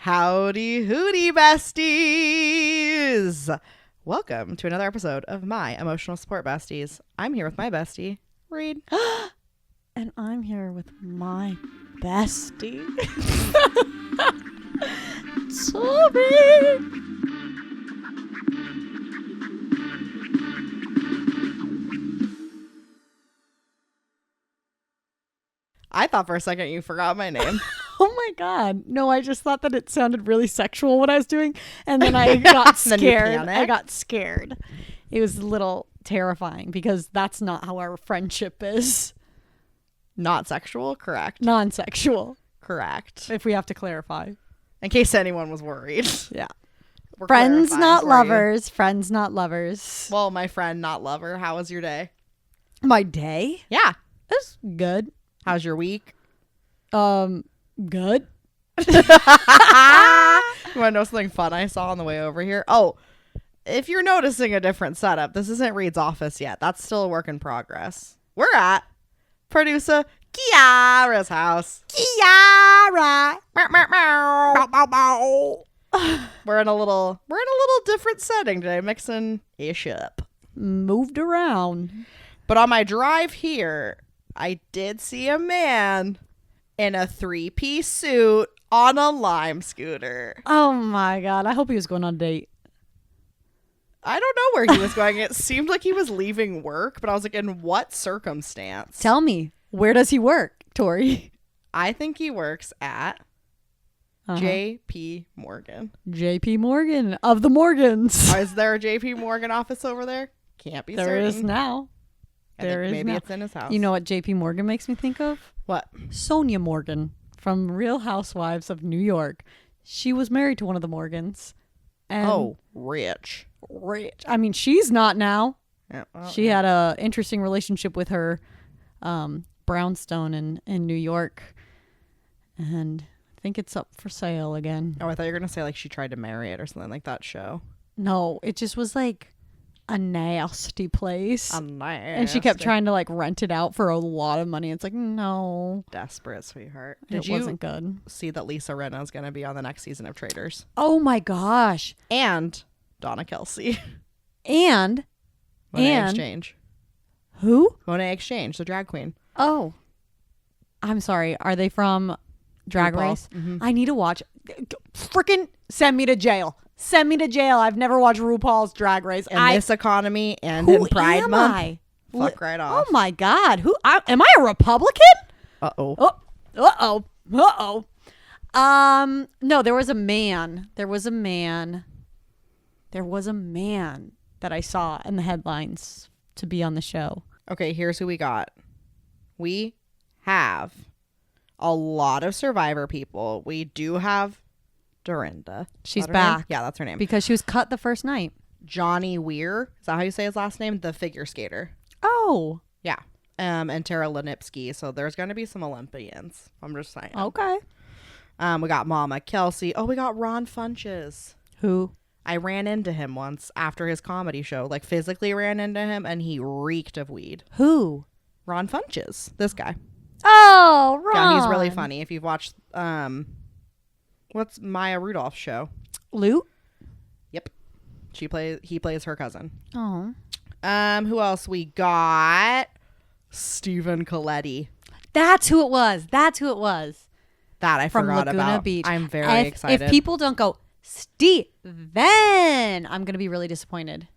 Howdy hooty besties! Welcome to another episode of my Emotional Support Besties. I'm here with my bestie, Reed. And I'm here with my bestie, Tori. I thought for a second you forgot my name. Oh my God. No, I just thought that it sounded really sexual what I was doing. And then I got scared. I got scared. It was a little terrifying because that's not how our friendship is. Not sexual? Correct. Non-sexual. Correct. If we have to clarify. In case anyone was worried. Yeah. We're Friends, clarifying not for lovers. Friends, not lovers. you. Well, my friend, not lover. How was your day? My day? Yeah. It was good. How's your week? Good. You want to know something fun I saw on the way over here? Oh, if you're noticing a different setup, this isn't Reed's office yet. That's still a work in progress. We're at producer Kiara's house. Kiara. We're in a little different setting today, mixing ish up. Moved around. But on my drive here, I did see a man in a 3-piece suit on a Lime scooter. Oh my God. I hope he was going on a date. I don't know where he was going. It seemed like he was leaving work, but I was like, in what circumstance? Tell me, where does he work, Tori? I think he works at J.P. Morgan. J.P. Morgan of the Morgans. Is there a J.P. Morgan office over there? Can't be There certain. is now. There is maybe now. it's in his house. You know what J.P. Morgan makes me think of? What? Sonia Morgan from Real Housewives of New York. She was married to one of the Morgans. And rich. Rich. I mean, she's not now. Yeah, well, She had a interesting relationship with her brownstone in New York. And I think it's up for sale again. Oh, I thought you were going to say like she tried to marry it or something like that show. No, it just was like a nasty place. And she Nasty. kept trying to like rent it out for a lot of money. It's like, no. Desperate, sweetheart. It wasn't good. See that Lisa Rinna is going to be on the next season of Traitors? Oh my gosh. And Donna Kelsey. And Monet Exchange. who? Monet Exchange, the drag queen. Oh. I'm sorry. Are they from Drag RuPaul. Race? Mm-hmm. I need to watch. Freaking send me to jail. Send me to jail. I've never watched RuPaul's Drag Race. In this economy and who in Pride am Month. I? Fuck right off. Oh my God. Am I a Republican? Uh-oh. No, there was a man that I saw in the headlines to be on the show. Okay, here's who we got. We have a lot of Survivor people. We do have Dorinda. She's Is that her name? back. Yeah, that's her name. Because she was cut the first night. Johnny Weir. Is that how you say his last name? The figure skater. Oh. Yeah. And Tara Lenipsky. So there's going to be some Olympians. I'm just saying. Okay. We got Mama Kelsey. Oh, we got Ron Funches. Who? I ran into him once after his comedy show. Like physically ran into him and he reeked of weed. Who? Ron Funches. This guy. Oh, Ron. Yeah, he's really funny. If you've watched what's Maya Rudolph's show? Luke? Yep. He plays her cousin. Oh. Who else we got? Stephen Coletti. That's who it was. That I From forgot Laguna about. Beach. I'm very excited. If people don't go, Steven, I'm going to be really disappointed.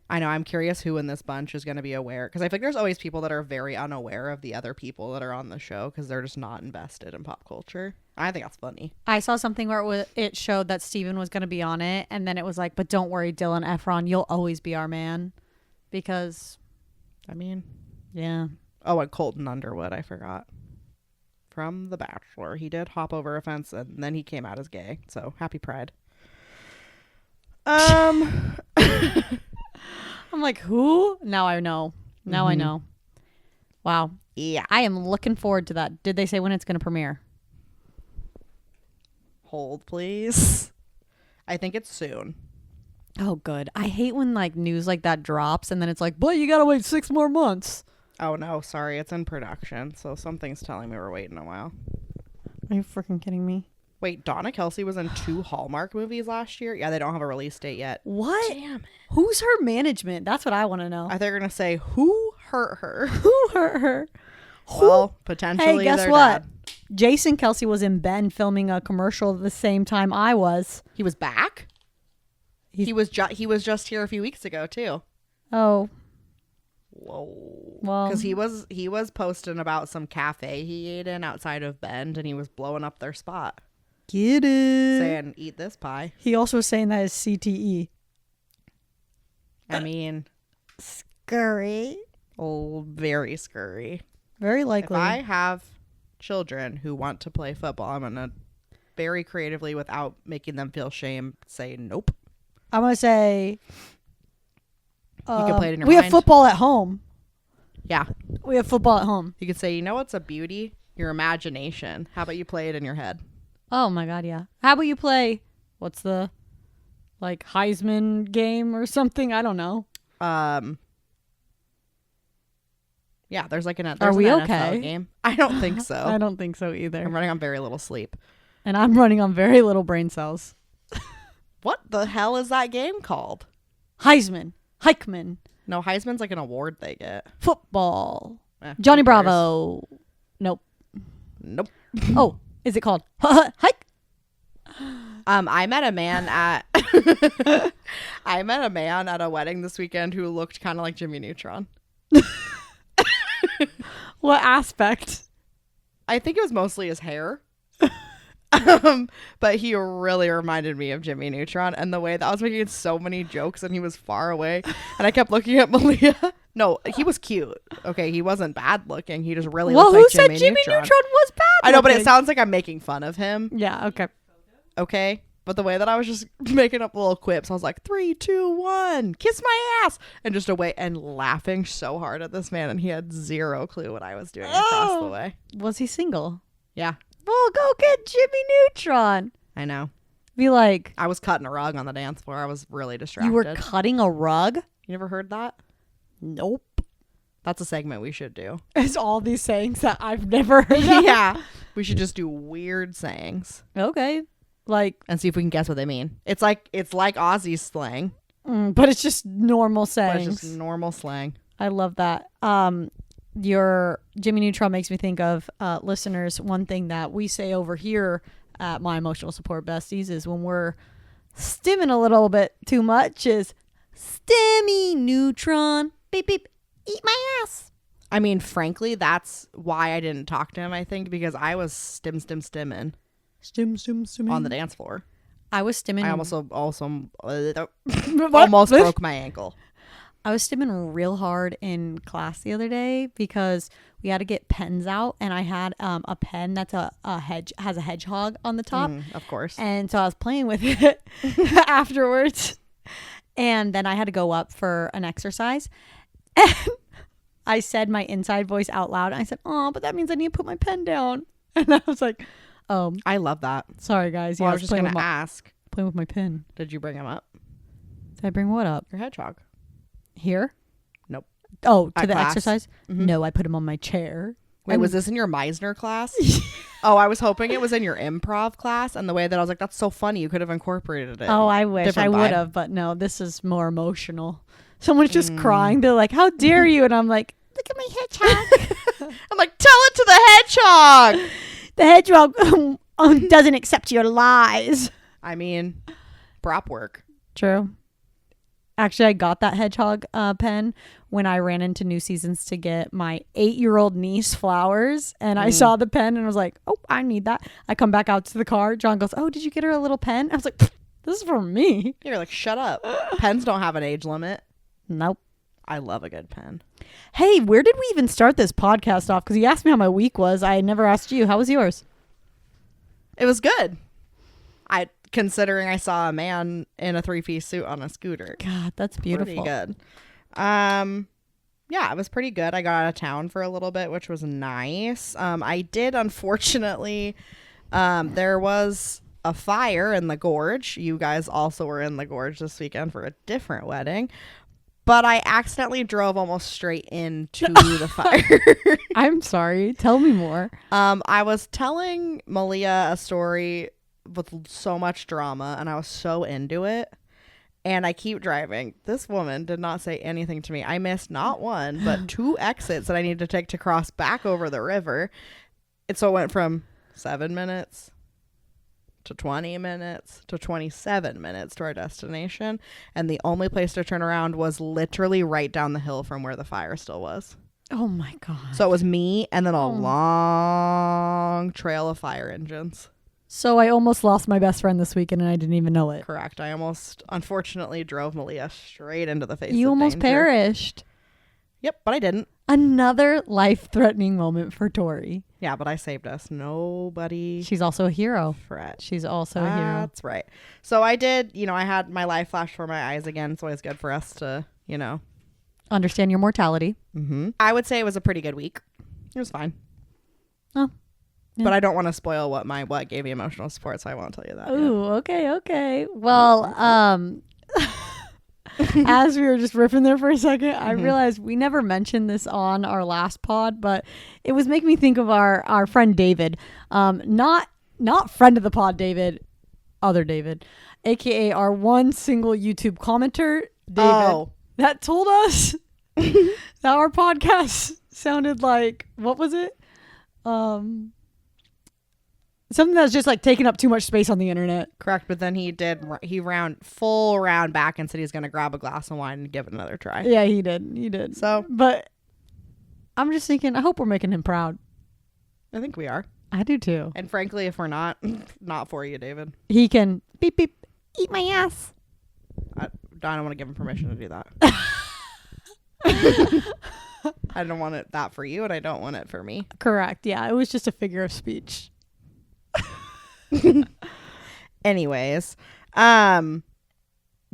I know. I'm curious who in this bunch is going to be aware. Because I think there's always people that are very unaware of the other people that are on the show because they're just not invested in pop culture. I think that's funny. I saw something where it showed that Steven was going to be on it. And then it was like, but don't worry, Dylan Efron, you'll always be our man. Because, I mean, yeah. oh, and Colton Underwood, I forgot. From The Bachelor. He did hop over a fence and then he came out as gay. So happy Pride. I'm like, who? Now I know. I know. Wow. Yeah. I am looking forward to that. Did they say when it's going to premiere? Hold, please. I think it's soon. Oh, good. I hate when like news like that drops and then it's like, but you got to wait 6 more months. Oh, no. Sorry. It's in production. So something's telling me we're waiting a while. Are you freaking kidding me? Wait, Donna Kelsey was in 2 Hallmark movies last year? Yeah, they don't have a release date yet. What? Damn it. Who's her management? That's what I want to know. I thought you were going to say, who hurt her? Who hurt her? Well, potentially Hey, guess their what? dad. Jason Kelsey was in Ben filming a commercial the same time I was. He was back? He was just here a few weeks ago, too. Oh. Whoa. Well. Because he was posting about some cafe he ate in outside of Bend, and he was blowing up their spot. Get it. Saying, eat this pie. He also was saying that is CTE. I mean. Scurry. Oh, very scurry. Very likely. If I have children who want to play football, I'm going to very creatively, without making them feel shame, say nope. I'm going to say... You can play it in your we mind. have football at home. Yeah. We have football at home. You could say, you know what's a beauty? Your imagination. How about you play it in your head? Oh my God, yeah. How about you play, what's the, like, Heisman game or something? I don't know. Yeah, there's like Are we an okay? NFL game. I don't think so. I don't think so either. I'm running on very little sleep. And I'm running on very little brain cells. What the hell is that game called? Heisman. Heikman. No, Heisman's like an award they get. Football. Eh, Johnny who cares? Bravo. Nope. Nope. Oh, is it called Hike? I met a man at a wedding this weekend who looked kind of like Jimmy Neutron. What aspect? I think it was mostly his hair. But he really reminded me of Jimmy Neutron, and the way that I was making so many jokes and he was far away and I kept looking at Malia. No, he was cute. Okay, he wasn't bad looking. He just really looked like who said Jimmy Neutron. Neutron was bad I know, but it looking? sounds like I'm making fun of him. Yeah, okay. Okay, but the way that I was just making up little quips, I was like 3, 2, 1, kiss my ass, and just away and laughing so hard at this man, and he had zero clue what I was doing across the way. Was he single? Yeah, Well, go get Jimmy Neutron. I know. Be like, I was cutting a rug on the dance floor. I was really distracted. you were cutting a rug? You never heard that? Nope. That's a segment we should do. It's all these sayings that I've never heard of. Yeah, we should just do weird sayings Okay. Like, and see if we can guess what they mean. It's like Aussie slang, but it's just normal but sayings. it's just normal slang. I love that. Your Jimmy Neutron makes me think of listeners. One thing that we say over here at My Emotional Support Besties is when we're stimming a little bit too much is Stimmy Neutron. Beep beep. Eat my ass. I mean, frankly, that's why I didn't talk to him, I think, because I was stimming Stim. on the dance floor. I was stimming. I almost broke my ankle. I was stimming real hard in class the other day because we had to get pens out, and I had a pen that's has a hedgehog on the top. Of course. And so I was playing with it afterwards. And then I had to go up for an exercise. And I said my inside voice out loud. And I said, oh, but that means I need to put my pen down. And I was like, oh, I love that. sorry, guys. Well, Yeah, I was just going to ask, playing with my pen. did you bring him up? Did I bring what up? Your hedgehog. Here? Nope. Oh, to At the class. exercise? Mhm. No, I put him on my chair. Wait, And- was this in your Meisner class? Oh, I was hoping it was in your improv class, and the way that I was like, that's so funny, you could have incorporated it. Oh, I wish I Different would vibe. have, but no, this is more emotional. Someone's just crying. They're like, how dare you? And I'm like, look at my hedgehog. I'm like, tell it to the hedgehog. The hedgehog doesn't accept your lies. I mean, prop work. True. Actually, I got that hedgehog pen when I ran into New Seasons to get my 8-year-old niece flowers. And I saw the pen and I was like, oh, I need that. I come back out to the car. John goes, oh, did you get her a little pen? I was like, this is for me. You're like, shut up. Pens don't have an age limit. Nope. I love a good pen. Hey, where did we even start this podcast off? Because you asked me how my week was. I never asked you. How was yours? It was good. Considering I saw a man in a 3-piece suit on a scooter. God, that's beautiful. Pretty good. Yeah, it was pretty good. I got out of town for a little bit, which was nice. I did, unfortunately, there was a fire in the gorge. You guys also were in the gorge this weekend for a different wedding. But I accidentally drove almost straight into the fire. I'm sorry. Tell me more. I was telling Malia a story with so much drama, and I was so into it. And I keep driving. This woman did not say anything to me. I missed not one, but 2 exits that I needed to take to cross back over the river. And so it went from 7 minutes to 20 minutes to 27 minutes to our destination. And the only place to turn around was literally right down the hill from where the fire still was. Oh my God. So it was me and then a long trail of fire engines. So I almost lost my best friend this weekend and I didn't even know it. Correct. I almost, unfortunately, drove Malia straight into the face You of almost danger. perished. Yep, but I didn't. Another life-threatening moment for Tori. Yeah, but I saved us. Nobody She's also a hero. fret. She's also a hero. That's right. So I did, I had my life flash before my eyes again. It's always good for us to, Understand your mortality. Mm-hmm. I would say it was a pretty good week. It was fine. Oh. Yeah. But I don't want to spoil what gave me emotional support, so I won't tell you that. Ooh, okay. Well, as we were just riffing there for a second, I realized we never mentioned this on our last pod, but it was making me think of our friend David. Not friend of the pod David, other David, aka our one single YouTube commenter, David, that told us that our podcast sounded like, what was it? Something that's just like taking up too much space on the internet. Correct, but then he full round back and said he's going to grab a glass of wine and give it another try. Yeah, he did. So, but I'm just thinking, I hope we're making him proud. I think we are. I do too. And frankly, if we're not for you, David. He can beep beep eat my ass. I don't want to give him permission to do that. I don't want that for you, and I don't want it for me. Correct. Yeah, it was just a figure of speech. Anyways, what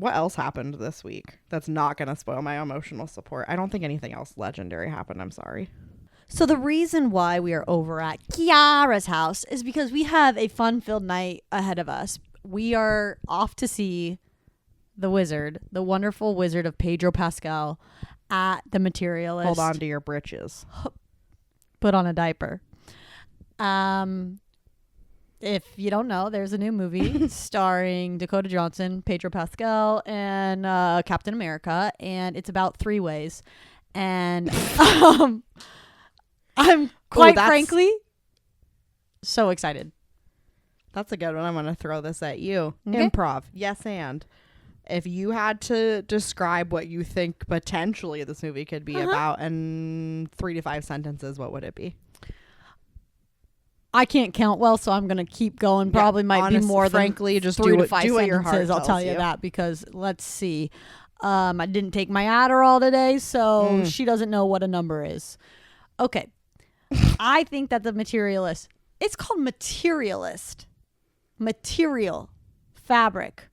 else happened this week that's not going to spoil my emotional support? I don't think anything else legendary happened. I'm sorry. So the reason why we are over at Kiara's house is because we have a fun-filled night ahead of us. We are off to see the wizard, the wonderful wizard of Pedro Pascal at the Materialist. Hold on to your britches. Put on a diaper. If you don't know, there's a new movie starring Dakota Johnson, Pedro Pascal, and Captain America, and it's about 3 ways. And I'm quite frankly so excited. That's a good one. I'm going to throw this at you. Okay. Improv. Yes, and if you had to describe what you think potentially this movie could be about in 3 to 5 sentences, what would it be? I can't count well, so I'm going to keep going. Probably might be more frankly, than just 3 to 5 do what your heart sentences. I'll tells tell you that because let's see. I didn't take my Adderall today, so she doesn't know what a number is. Okay. I think that the Materialist, it's called Materialist. Material. Fabric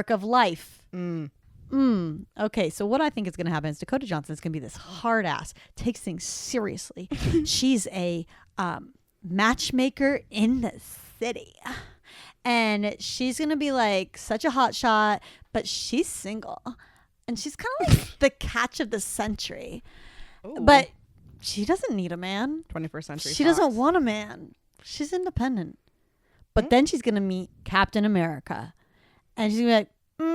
of life. Okay, so what I think is going to happen is Dakota Johnson is going to be this hard ass, takes things seriously. She's a matchmaker in the city. And she's going to be like such a hot shot, but she's single. And she's kind of like the catch of the century. Ooh. But she doesn't need a man. 21st century. She doesn't want a man. She's independent. But then she's going to meet Captain America. And she's going to be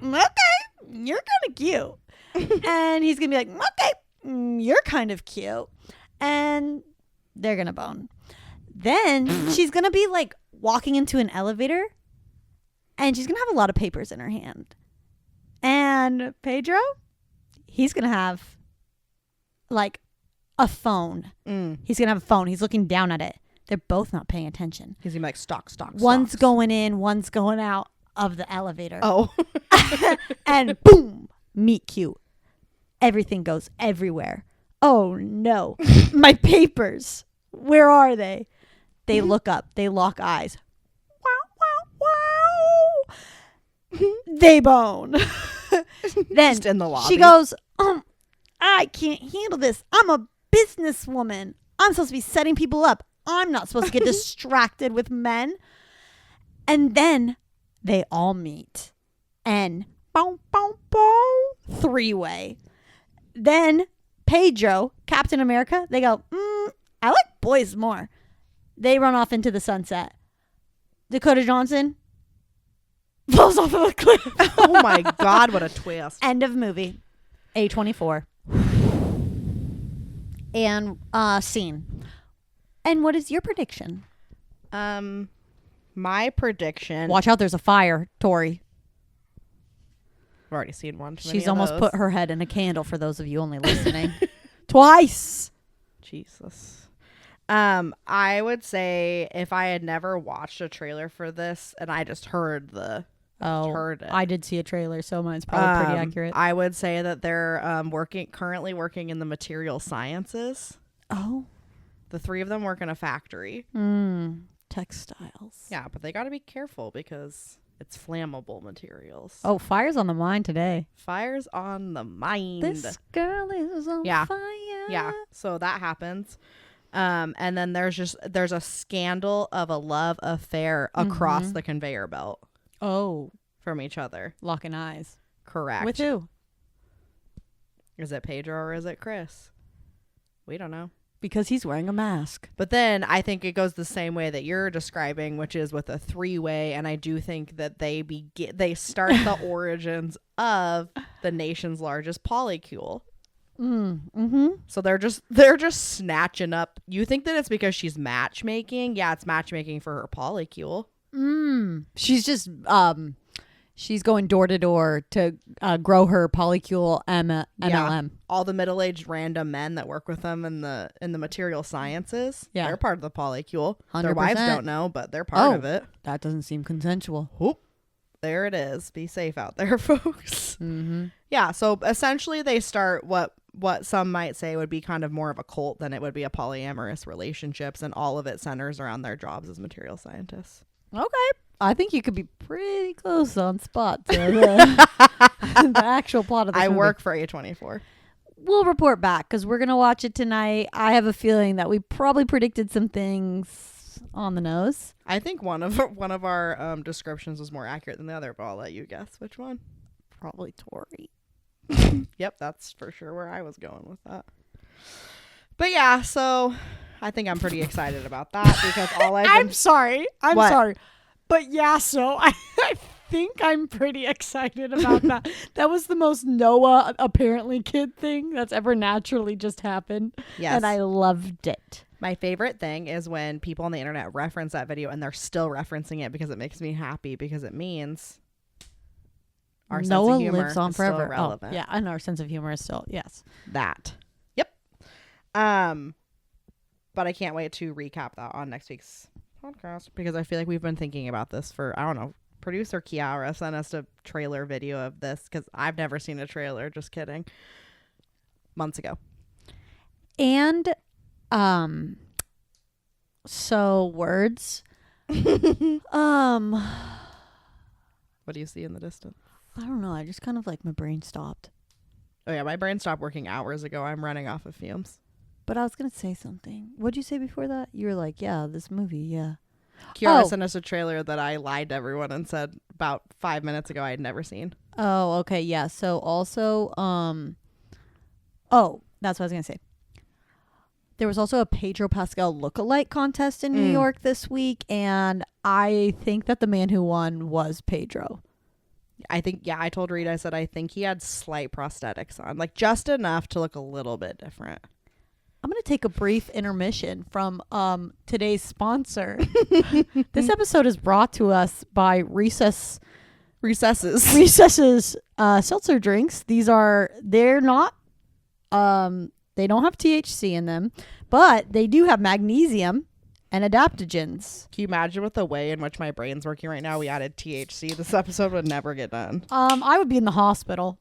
like, okay, you're kind of cute. And he's going to be like, okay, you're kind of cute. And they're going to bone. Then she's going to be like walking into an elevator. And she's going to have a lot of papers in her hand. And Pedro, he's going to have like a phone. He's going to have a phone. He's looking down at it. They're both not paying attention. He's going to be like, stock. One's going in, one's going out of the elevator. Oh. And boom, meet cute. Everything goes everywhere. Oh no. My papers. Where are they? They look up. They lock eyes. Wow, wow, wow. They bone. Then just in the lobby. She goes, I can't handle this. I'm a businesswoman. I'm supposed to be setting people up. I'm not supposed to get distracted with men. And then they all meet. And boom, boom, boom, 3-way. Then Pedro, Captain America, they go, I like boys more. They run off into the sunset. Dakota Johnson falls off of a cliff. Oh my God, what a twist. End of movie. A24. And scene. And what is your prediction? My prediction. Watch out, there's a fire, Tori. I've already seen one. She's almost put her head in a candle for those of you only listening. Twice. Jesus. I would say if I had never watched a trailer for this and I just heard it. I did see a trailer, so mine's probably pretty accurate. I would say that they're currently working in the material sciences. Oh. The three of them work in a factory. Textiles. Yeah, but they got to be careful because it's flammable materials. Oh, fire's on the mind today. Fire's on the mind. This girl is on fire. Yeah, so that happens. And then there's a scandal of a love affair across the conveyor belt. Oh. From each other. Locking eyes. Correct. With who? Is it Pedro or is it Chris? We don't know. Because he's wearing a mask. But then I think it goes the same way that you're describing, which is with a three-way. And I do think that they start the origins of the nation's largest polycule. So they're just snatching up. You think that it's because she's matchmaking? Yeah, it's matchmaking for her polycule. She's just she's going door to door to grow her polycule MLM. Yeah. All the middle-aged random men that work with them in the material sciences. Yeah, they're part of the polycule. 100%. Their wives don't know, but they're part of it. That doesn't seem consensual. Whoop. There it is. Be safe out there, folks. Yeah. So essentially, they start what some might say would be kind of more of a cult than it would be a polyamorous relationships, and all of it centers around their jobs as material scientists. Okay. I think you could be pretty close on spot to the actual plot of this movie. I work for A24. We'll report back because we're going to watch it tonight. I have a feeling that we probably predicted some things on the nose. I think one of our descriptions was more accurate than the other, but I'll let you guess which one. Probably Tori. Yep, that's for sure where I was going with that. But yeah, so I think I'm pretty excited about that because I'm sorry. But yeah, so I think I'm pretty excited about that. That was the most Noah apparently kid thing that's ever naturally just happened. Yes. And I loved it. My favorite thing is when people on the internet reference that video and they're still referencing it because it makes me happy because it means our Noah sense of humor lives on is forever. still relevant. Oh, yeah, and our sense of humor is still, yes. That. Yep. But I can't wait to recap that on next week's podcast because I feel like we've been thinking about this for, I don't know, producer Kiara sent us a trailer video of this because I've never seen a trailer, just kidding, months ago. And so words what do you see in the distance? I don't know, I just kind of like my brain stopped. Oh yeah, my brain stopped working hours ago. I'm running off of fumes. But I was going to say something. What'd you say before that? You were like, yeah, this movie, yeah. Kiara sent us a trailer that I lied to everyone and said about 5 minutes ago I had never seen. Oh, okay, yeah. So also, that's what I was going to say. There was also a Pedro Pascal lookalike contest in New York this week, and I think that the man who won was Pedro. I think, yeah, I told Rita, I said I think he had slight prosthetics on, like just enough to look a little bit different. I'm going to take a brief intermission from today's sponsor. This episode is brought to us by Recesses seltzer drinks. They're not, they don't have THC in them, but they do have magnesium and adaptogens. Can you imagine with the way in which my brain's working right now, we added THC? This episode would never get done. I would be in the hospital.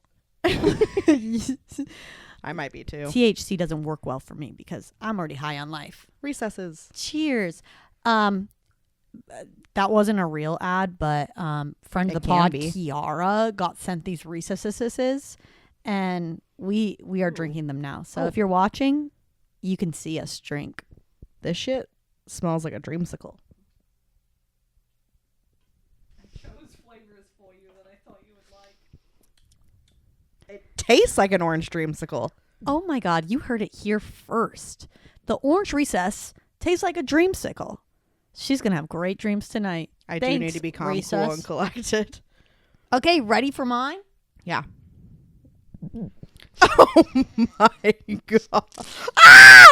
I might be too. THC doesn't work well for me because I'm already high on life. Recesses. Cheers. That wasn't a real ad, but friend of the pod, Kiara, got sent these recesses, and we are drinking them now. So if you're watching, you can see us drink. This shit smells like a dreamsicle. I chose flavors for you that I thought you would like. It tastes like an orange dreamsicle. Oh my God, you heard it here first. The orange recess tastes like a dreamsicle. She's going to have great dreams tonight. I do need to be calm, cool, and collected. Okay, ready for mine? Yeah. Oh my God. Ah!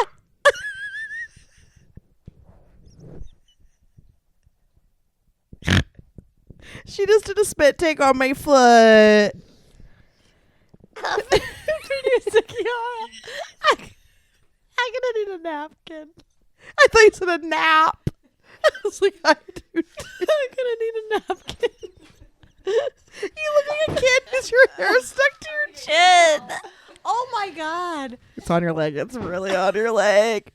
She just did a spit take on my foot. Producer Kiara, I'm going to need a napkin. I thought you said a nap. I was like, I do. I'm going to need a napkin. You look like a kid because your hair stuck to your chin. Oh my God. It's on your leg. It's really on your leg.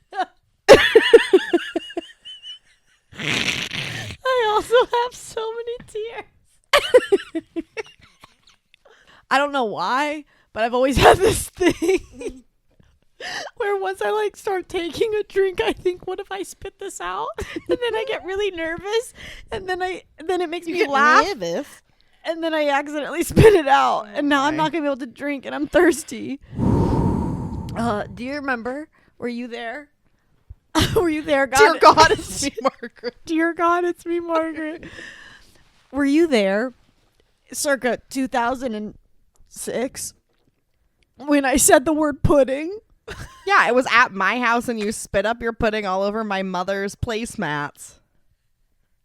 I also have so many tears. I don't know why, but I've always had this thing where once I like start taking a drink, I think, what if I spit this out? And then I get really nervous, and then it makes me laugh. Nervous. And then I accidentally spit it out, and now I'm not gonna be able to drink, and I'm thirsty. Do you remember? Were you there? Were you there, God? Dear God, it's me, Margaret. Dear God, it's me, Margaret. Were you there, circa 2006, when I said the word pudding? Yeah, it was at my house, and you spit up your pudding all over my mother's placemats.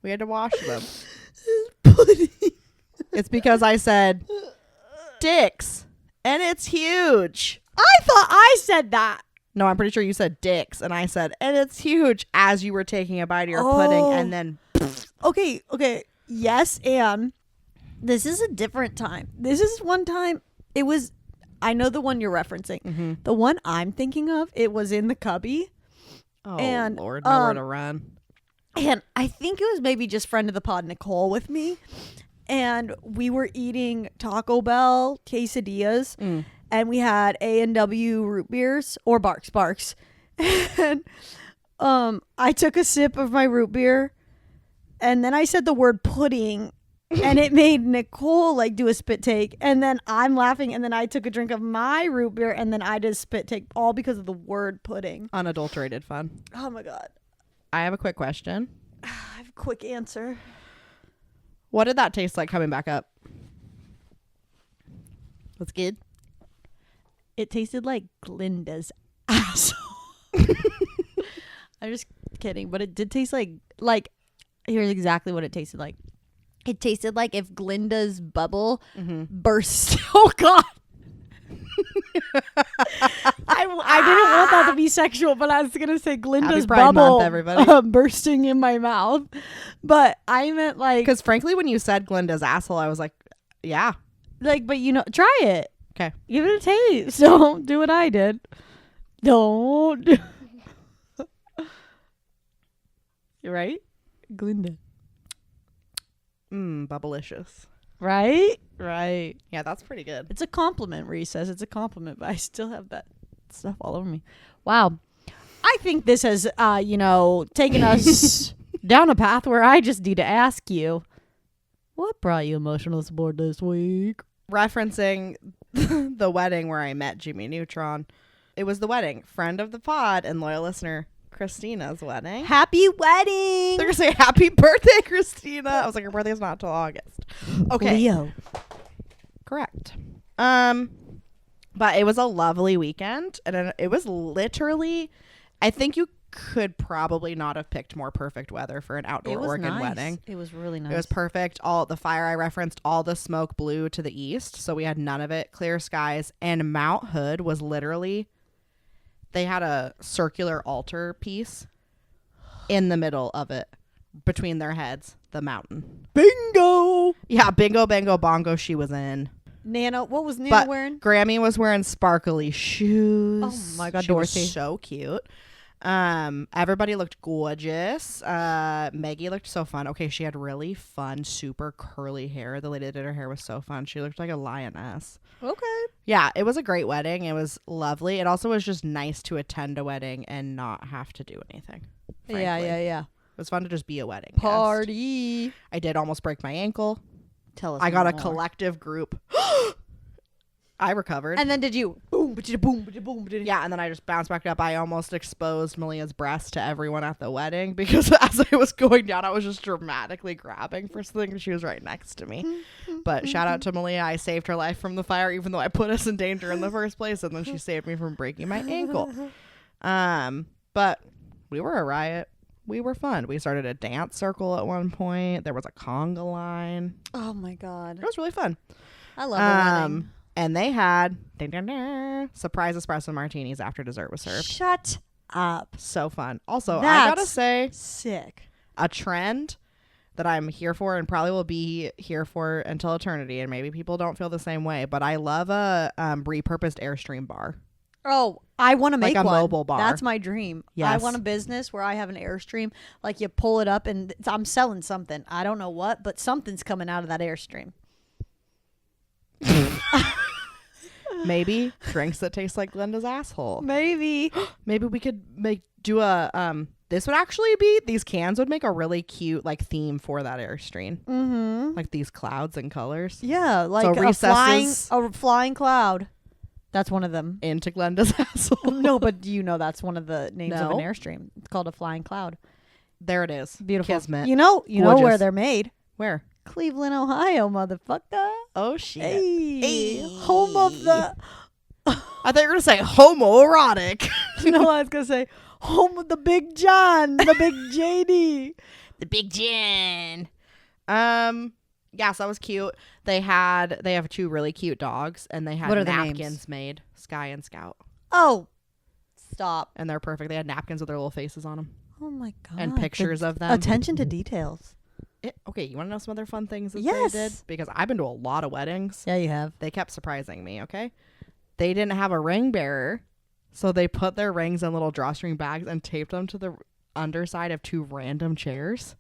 We had to wash them. Pudding. It's because I said dicks, and it's huge. I thought I said that. No, I'm pretty sure you said dicks, and I said, and it's huge, as you were taking a bite of your pudding, and then... Okay. Yes, and this is a different time. This is one time, it was... I know the one you're referencing. Mm-hmm. The one I'm thinking of, it was in the cubby. Oh, and, Lord, nowhere to run. And I think it was maybe just friend of the pod, Nicole, with me. And we were eating Taco Bell quesadillas. And we had A&W root beers, or Barks. And I took a sip of my root beer, and then I said the word pudding, and it made Nicole like do a spit take, and then I'm laughing, and then I took a drink of my root beer, and then I did a spit take, all because of the word pudding. Unadulterated fun. Oh my God. I have a quick question. I have a quick answer. What did that taste like coming back up? What's good? It tasted like Glinda's asshole. I'm just kidding, but it did taste like here's exactly what it tasted like. It tasted like if Glinda's bubble burst. Oh God. I didn't want that to be sexual, but I was gonna say Glinda's bubble Month, everybody. Bursting in my mouth. But I meant like, because frankly, when you said Glinda's asshole, I was like, yeah, like, but try it. Okay, give it a taste. Don't do what I did. Don't. You're right, Glinda. Bubblicious. Right. Yeah, that's pretty good. It's a compliment, Reese says. It's a compliment, but I still have that stuff all over me. Wow. I think this has, taken us down a path where I just need to ask you, what brought you emotional support this week? Referencing the wedding where I met Jimmy Neutron. It was the wedding. Friend of the pod and loyal listener, Christina's wedding. Happy wedding! They're going to say, happy birthday, Christina. I was like, her birthday's not till August. Okay. Leo. Correct. But it was a lovely weekend, and it was literally, I think you could probably not have picked more perfect weather for an outdoor Oregon wedding. It was really nice. It was perfect. All the fire I referenced, all the smoke blew to the east, so we had none of it. Clear skies, and Mount Hood was literally, they had a circular altar piece in the middle of it, between their heads, the mountain. Bingo! Yeah, bingo, bango, bongo. She was in. Nana, what was Nana wearing? Grammy was wearing sparkly shoes. Oh my God, she Dorothy. was so cute. Everybody looked gorgeous. Maggie looked so fun. Okay, she had really fun, super curly hair. The lady that did her hair was so fun. She looked like a lioness. Okay. Yeah, it was a great wedding. It was lovely. It also was just nice to attend a wedding and not have to do anything. Frankly. Yeah. It was fun to just be a wedding Party. guest. I did almost break my ankle. Tell us I got more. a collective group. I recovered. And then did you boom, boom, boom? Yeah, and then I just bounced back up. I almost exposed Malia's breast to everyone at the wedding because as I was going down, I was just dramatically grabbing for something, and she was right next to me. But shout out to Malia. I saved her life from the fire, even though I put us in danger in the first place, and then she saved me from breaking my ankle. But we were a riot. We were fun. We started a dance circle at one point. There was a conga line. Oh my God. It was really fun. I love a wedding. And they had surprise espresso martinis after dessert was served. Shut up. So fun. Also, That's I gotta say, sick. a trend that I'm here for and probably will be here for until eternity, and maybe people don't feel the same way, but I love a repurposed Airstream bar. Oh, I want to make like a one. mobile bar. That's my dream. Yes. I want a business where I have an Airstream. Like you pull it up and I'm selling something. I don't know what, but something's coming out of that Airstream. Maybe drinks that taste like Glenda's asshole. Maybe. Maybe we could do a this would actually be, these cans would make a really cute like theme for that Airstream. Mm-hmm. Like these clouds and colors. Yeah, like so a flying cloud. That's one of them. Into Glenda's asshole. No, but you know that's one of the names of an No. Airstream. It's called a flying cloud. There it is. Beautiful. Kismet. You know where Gorgeous. they're made. Where? Cleveland, Ohio, motherfucker. Oh shit. Hey. Home of the... I thought you were gonna say homoerotic. No, I was going to say home of the Big John, the Big JD. The Big Jen. Yeah, so that was cute. They have two really cute dogs, and they had What are the napkins names? made, Sky and Scout, Oh, stop. and they're perfect. They had napkins with their little faces on them Oh my God. and pictures of them. Attention to details. Okay, you want to know some other fun things that Yes. they did? Because I've been to a lot of weddings. Yeah, you have. They kept surprising me. Okay, they didn't have a ring bearer, so they put their rings in little drawstring bags and taped them to the underside of two random chairs.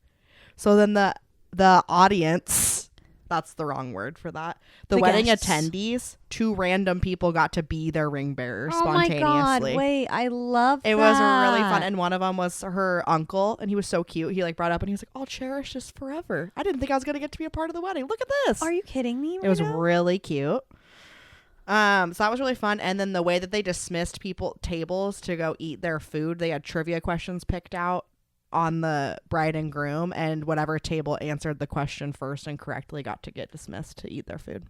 So then the audience. That's the wrong word for that. The wedding guests. attendees, two random people got to be their ring bearer Oh my spontaneously. God. Wait, I love It was really fun. And one of them was her uncle, and he was so cute. He like brought up and he was like, I'll cherish this forever. I didn't think I was going to get to be a part of the wedding. Look at this. Are you kidding me? It was Rita? really cute. So that was really fun. And then the way that they dismissed tables to go eat their food, they had trivia questions picked out on the bride and groom, and whatever table answered the question first and correctly got to get dismissed to eat their food.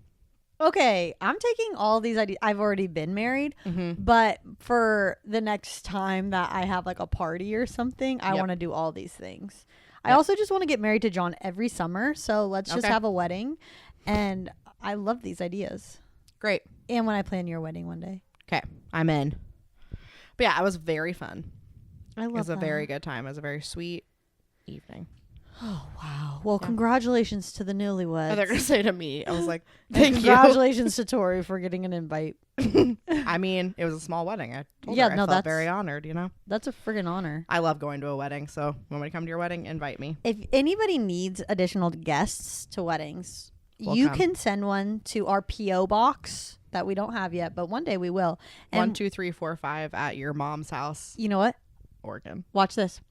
Okay, I'm taking all these ideas. I've already been married, Mm-hmm. but for the next time that I have like a party or something, I Yep. want to do all these things. I Yep. also just want to get married to John every summer, so let's just Okay. have a wedding. And I love these ideas. Great. And when I plan your wedding one day. Okay, I'm in. But yeah, it was very fun. I It love was a that. very good time. It was a very sweet evening. Oh, wow. Well, Yeah. congratulations to the And newlyweds. they're going to say to me, I was like, And thank you. congratulations to Tori for getting an invite. I mean, it was a small wedding. I told Yeah, her I no, felt that's- very honored, you know? That's a friggin' honor. I love going to a wedding, so when we come to your wedding, invite me. If anybody needs additional guests to weddings, We'll you come. can send one to our P.O. box that we don't have yet, but one day we will. And 1, 2, 3, 4, 5 at your mom's house, you know what? Oregon. Watch this.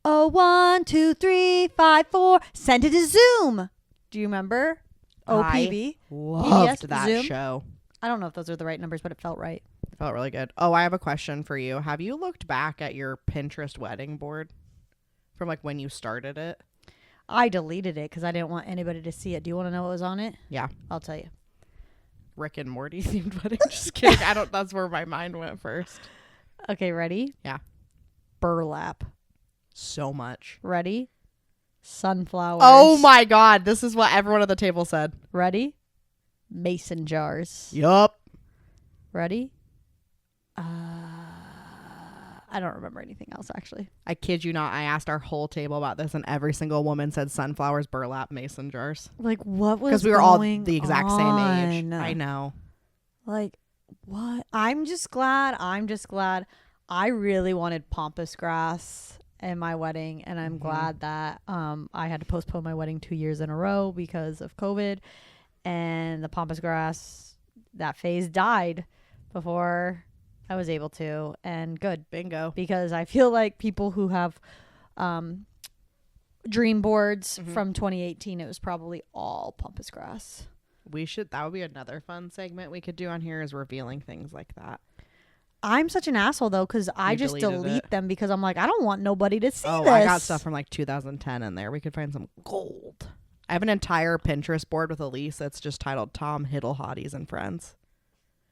Oh, 1, 2, 3, 5, 4. Send it to Zoom. Do you remember? OPB. Loved that Zoom? show. I don't know if those are the right numbers, but it felt right. It felt really good. Oh, I have a question for you. Have you looked back at your Pinterest wedding board from like when you started it? I deleted it because I didn't want anybody to see it. Do you want to know what was on it? Yeah. I'll tell you. Rick and Morty themed wedding. Just kidding. That's where my mind went first. Okay, ready? Yeah. Burlap. So much. Ready? Sunflowers. Oh my God. This is what everyone at the table said. Ready? Mason jars. Yup. Ready? I don't remember anything else, actually. I kid you not. I asked our whole table about this, and every single woman said sunflowers, burlap, mason jars. Like, what was Because we were all going the exact same age. on? I know. Like, what? I'm just glad. I really wanted pampas grass in my wedding, and I'm glad that I had to postpone my wedding 2 years in a row because of COVID. And the pampas grass, that phase died before I was able to. And good. Bingo. Because I feel like people who have dream boards from 2018, it was probably all pampas grass. That would be another fun segment we could do on here, is revealing things like that. I'm such an asshole though, because I just delete them because I'm like, I don't want nobody to see this. I got stuff from like 2010 in there. We could find some gold. I have an entire Pinterest board with Elise that's just titled Tom Hiddle Hotties and Friends,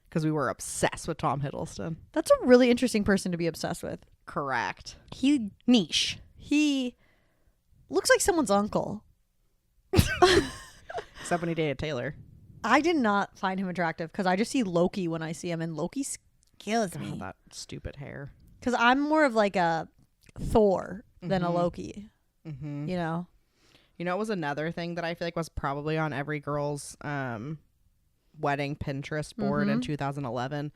because we were obsessed with Tom Hiddleston. That's a really interesting person to be obsessed with. Correct. He looks like someone's uncle. Except when he dated Taylor. I did not find him attractive because I just see Loki when I see him, and Loki kills me. That stupid hair. Because I'm more of like a Thor than a Loki. Mm-hmm. You know? You know, it was another thing that I feel like was probably on every girl's wedding Pinterest board in 2011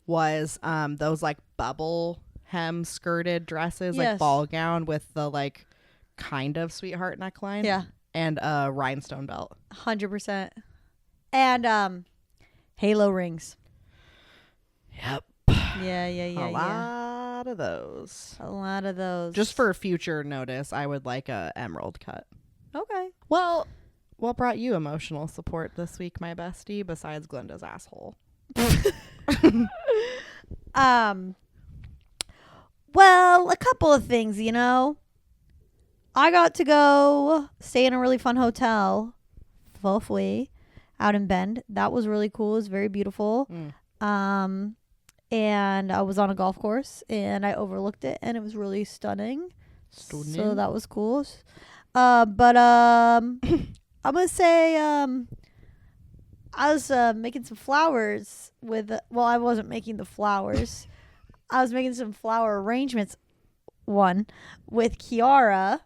was those like bubble hem skirted dresses, like ball gown with the like kind of sweetheart neckline. Yeah. And a rhinestone belt. 100%. And halo rings. Yep. Yeah. A lot of those. A lot of those. Just for future notice, I would like a emerald cut. Okay. Well, what brought you emotional support this week, my bestie, besides Glenda's asshole? Well, a couple of things, you know. I got to go stay in a really fun hotel, Fofui, out in Bend. That was really cool. It was very beautiful. And I was on a golf course, and I overlooked it, and it was really stunning. So that was cool. But I'm gonna say I was making some flowers with. Well, I wasn't making the flowers. I was making some flower arrangements. One with Kiara.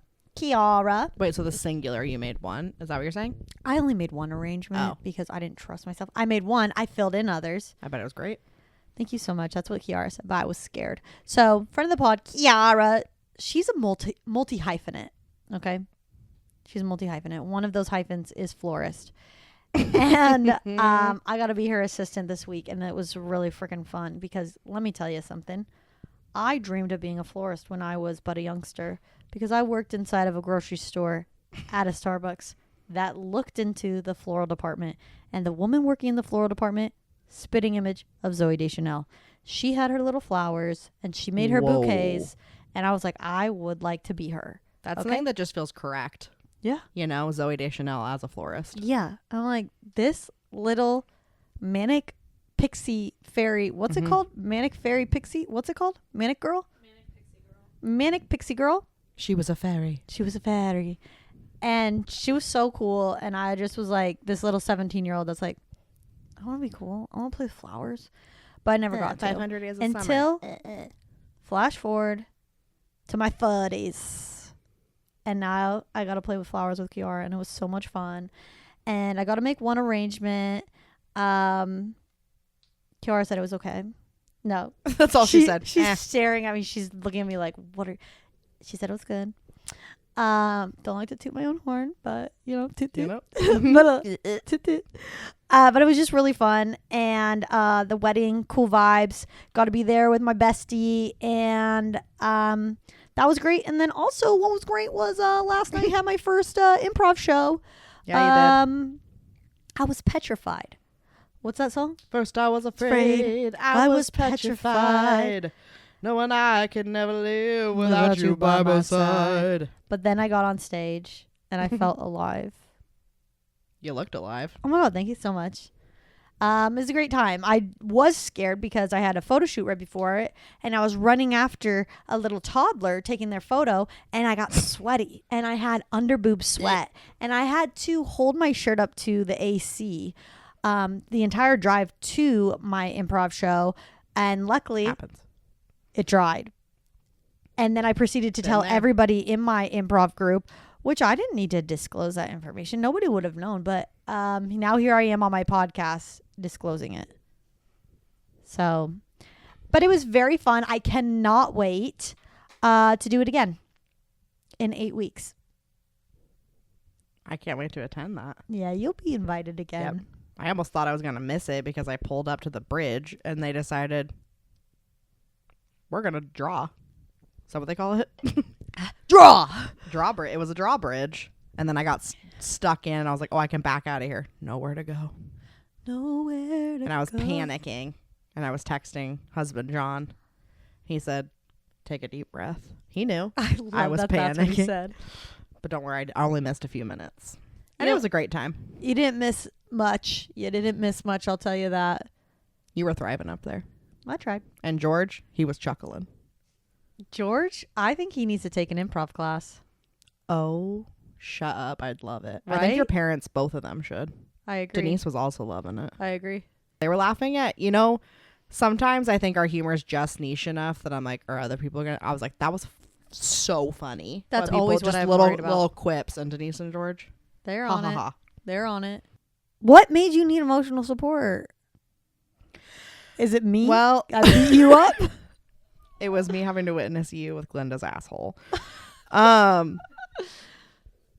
Wait, so the singular, you made one? Is that what you're saying? I only made one arrangement because I didn't trust myself. I made one. I filled in others. I bet it was great. Thank you so much. That's what Kiara said, but I was scared. So, friend of the pod, Kiara, she's a multi hyphenate. Okay, she's a multi hyphenate. One of those hyphens is florist, and I got to be her assistant this week, and it was really freaking fun because let me tell you something. I dreamed of being a florist when I was but a youngster because I worked inside of a grocery store at a Starbucks that looked into the floral department, and the woman working in the floral department, spitting image of Zooey Deschanel. She had her little flowers and she made her bouquets, and I was like, I would like to be her. That's something that just feels correct. Yeah. You know, Zooey Deschanel as a florist. Yeah. I'm like, this little manic pixie fairy, what's it called? Manic fairy pixie? What's it called? Manic girl? Manic pixie girl. She was a fairy. And she was so cool, and I just was like this little 17-year-old that's like, I want to be cool. I want to play with flowers. But I never got to. 500 days of until summer. Flash forward to my 30s. And now I got to play with flowers with Kiara, and it was so much fun. And I got to make one arrangement. Kiara said it was okay. No. That's all she said. She's staring at me. She's looking at me like, she said it was good. Don't like to toot my own horn, but toot toot. You know? Toot toot. But it was just really fun, and the wedding, cool vibes. Got to be there with my bestie, and that was great. And then also, what was great was last night I had my first improv show. Yeah, you did. I was petrified. What's that song? First I was afraid. I was petrified. Knowing I could never live without you by my side. But then I got on stage and I felt alive. You looked alive. Oh my God, thank you so much. It was a great time. I was scared because I had a photo shoot right before it, and I was running after a little toddler taking their photo, and I got sweaty, and I had underboob sweat, and I had to hold my shirt up to the AC the entire drive to my improv show, and luckily it dried. And then I proceeded to tell everybody in my improv group, which I didn't need to disclose that information. Nobody would have known, but now here I am on my podcast disclosing it. So, but it was very fun. I cannot wait to do it again in 8 weeks. I can't wait to attend that. Yeah, you'll be invited again. Yep. I almost thought I was going to miss it because I pulled up to the bridge and they decided we're going to draw. Is that what they call it? Draw. It was a drawbridge. And then I got stuck in. And I was like, oh, I can back out of here. Nowhere to go. Nowhere to And I was go. panicking. And I was texting husband John. He said, take a deep breath. He knew. I was that that's what he panicking. said. But don't worry, I only missed a few minutes. And Yep. it was a great time. You didn't miss much. I'll tell you that. You were thriving up there. I tried. And George, he was chuckling. George, I think he needs to take an improv class. Oh, shut up. I'd love it. I Right? think your parents, both of them should. I agree. Denise was also loving it. I agree. They were laughing at, sometimes I think our humor is just niche enough that I'm like, are other people going to, I was like, that was so funny. That's When people always just what I'm little, worried about. little quips. And Denise and George. They're Ha on ha it. ha. They're on it. What made you need emotional support? Is it me? Well, I beat you up? it was me having to witness you with Glenda's asshole.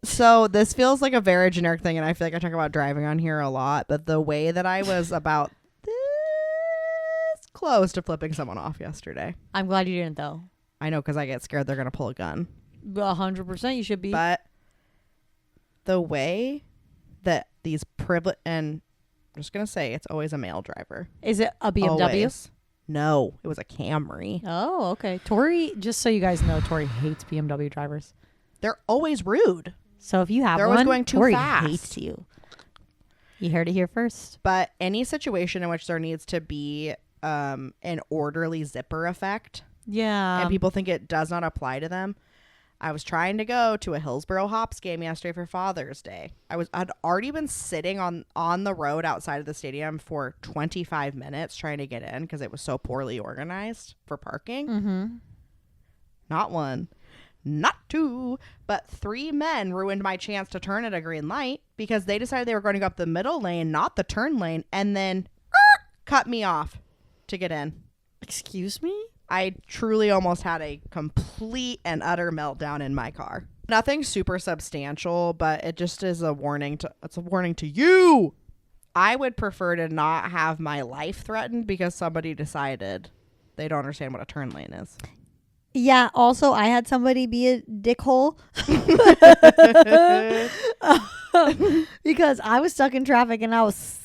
So this feels like a very generic thing, and I feel like I talk about driving on here a lot, but the way that I was about this close to flipping someone off yesterday. I'm glad you didn't, though. I know, because I get scared they're going to pull a gun. 100% you should be. But the way that these privilege, and I'm just going to say it's always a male driver. Is it a BMW? Always. No, it was a Camry. Oh, okay. Tori, just so you guys know, Tori hates BMW drivers. They're always rude. So if you have They're always one, going too Tori fast. hates you. You heard it here first. But any situation in which there needs to be an orderly zipper effect, Yeah. and people think it does not apply to them. I was trying to go to a Hillsborough Hops game yesterday for Father's Day. I'd already been sitting on the road outside of the stadium for 25 minutes trying to get in because it was so poorly organized for parking. Mm-hmm. Not one, not two, but 3 men ruined my chance to turn at a green light because they decided they were going to go up the middle lane, not the turn lane, and then cut me off to get in. Excuse me? I truly almost had a complete and utter meltdown in my car. Nothing super substantial, but it just is a warning to you. I would prefer to not have my life threatened because somebody decided they don't understand what a turn lane is. Yeah. Also, I had somebody be a dickhole because I was stuck in traffic and I was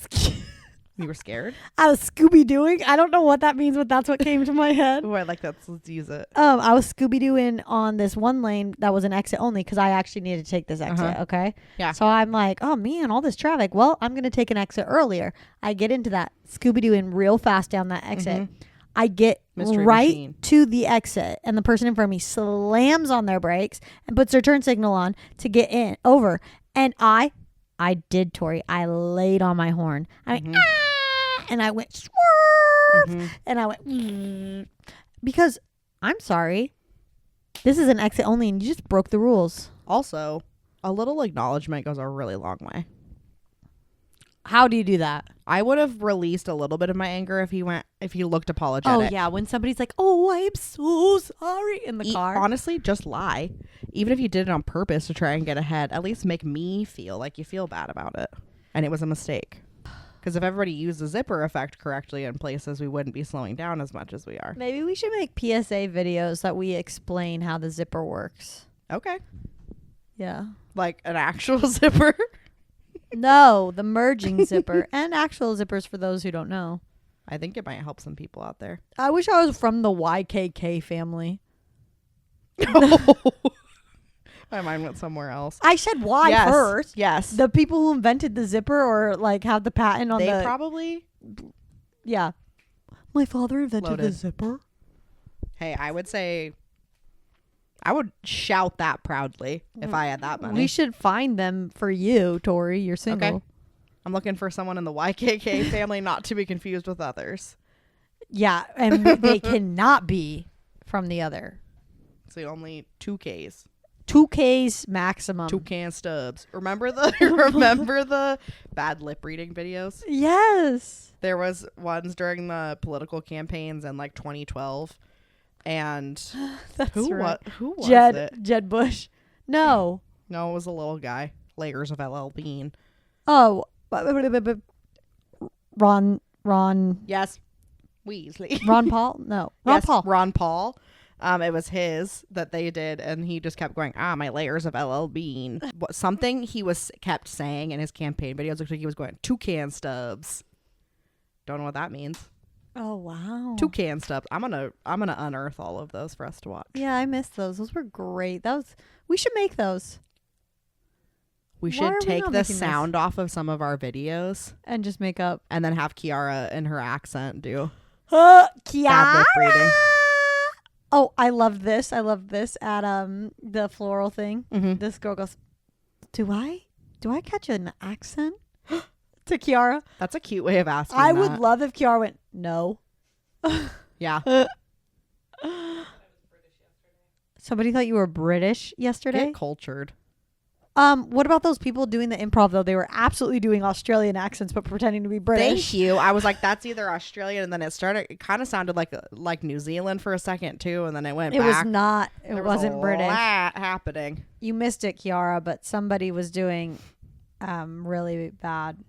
You were scared? Scooby-Dooing. I don't know what that means, but that's what came to my head. Oh, I like that. So let's use it. I was Scooby-Dooing on this one lane that was an exit only because I actually needed to take this exit, okay? Yeah. So I'm like, oh, man, all this traffic. Well, I'm going to take an exit earlier. I get into that Scooby-Dooing real fast down that exit. Mm-hmm. I get Mystery right machine. to the exit, and the person in front of me slams on their brakes and puts their turn signal on to get in over. And I did, Tori. I laid on my horn. I went, and I went, swerve, and I went, because I'm sorry. This is an exit only, and you just broke the rules. Also, a little acknowledgement goes a really long way. How do you do that? I would have released a little bit of my anger if he looked apologetic. Oh, yeah. When somebody's like, oh, I'm so sorry in the car. Honestly, just lie. Even if you did it on purpose to try and get ahead, at least make me feel like you feel bad about it. And it was a mistake. Because if everybody used the zipper effect correctly in places, we wouldn't be slowing down as much as we are. Maybe we should make PSA videos that we explain how the zipper works. Okay. Yeah. Like an actual zipper? No, the merging zipper and actual zippers for those who don't know. I think it might help some people out there. I wish I was from the YKK family. My mind went somewhere else. I said Y first. Yes. The people who invented the zipper or like have the patent on They probably... Yeah. My father invented the Loaded. zipper. Hey, I would say... I would shout that proudly if I had that money. We should find them for you, Tori. You're single. Okay. I'm looking for someone in the YKK family, not to be confused with others. Yeah, and they cannot be from the other. It's the only 2Ks. 2Ks maximum. Toucan stubs. Remember the bad lip reading videos? Yes. There was ones during the political campaigns in like 2012. And That's who right. who was Jed, it? Jed Bush. No. No, it was a little guy. Layers of LL Bean. Oh. Ron Yes. Weasley. Ron Paul? No. Ron Yes, Paul. Ron Paul. It was his that they did, and he just kept going, my layers of LL Bean. Something he kept saying in his campaign videos looked like he was going, toucan stubs. Don't know what that means. Oh, wow. Toucan stubs. I'm gonna unearth all of those for us to watch. Yeah, I missed those. Those were great. We should make those. We should take the sound off of some of our videos and just make up, and then have Kiara in her accent do Kiara. lip reading. Oh, I love this. At the floral thing. Mm-hmm. This girl goes, "Do I catch an accent?" to Kiara. That's a cute way of asking. I would love if Kiara went, "No." Yeah. Somebody thought you were British yesterday. Get cultured. What about those people doing the improv though? They were absolutely doing Australian accents but pretending to be British. Thank you. I was like, that's either Australian, and then it kind of sounded like New Zealand for a second too, and then it went back. It was not. It wasn't British. Happening. You missed it, Kiara, but somebody was doing really bad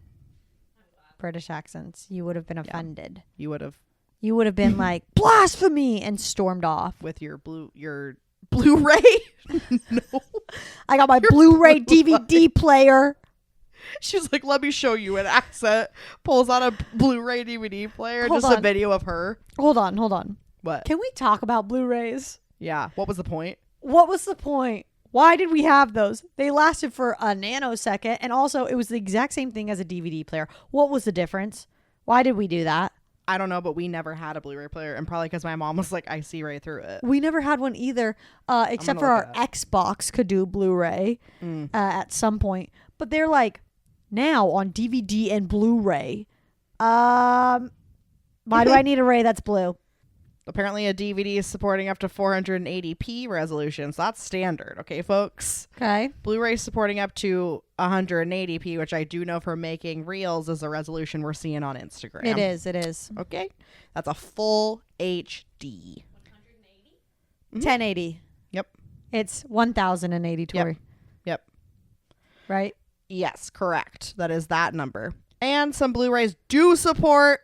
British accents. You would have been offended. You would have been like, blasphemy, and stormed off with your Blu-ray. No, I got my Blu-ray DVD player. She's like, let me show you an accent. Pulls out a Blu-ray DVD player. Hold just on. a video of her. Hold on. What? Can we talk about Blu-rays? Yeah. What was the point? What was the point? Why did we have those? They lasted for a nanosecond, and also it was the exact same thing as a DVD player. What was the difference? Why did we do that? I don't know, but we never had a Blu-ray player, and probably because my mom was like, I see right through it. We never had one either, except for our Xbox could do Blu-ray at some point. But they're like, now on DVD and Blu-ray. Why do I need a ray that's blue? Apparently a DVD is supporting up to 480p resolution, so that's standard, okay, folks? Okay. Blu-ray supporting up to 180p, which I do know from making reels is a resolution we're seeing on Instagram. It is. Okay? That's a full HD. 1080. Yep. It's 1080, Tori. Yep. Right? Yes, correct. That is that number. And some Blu-rays do support...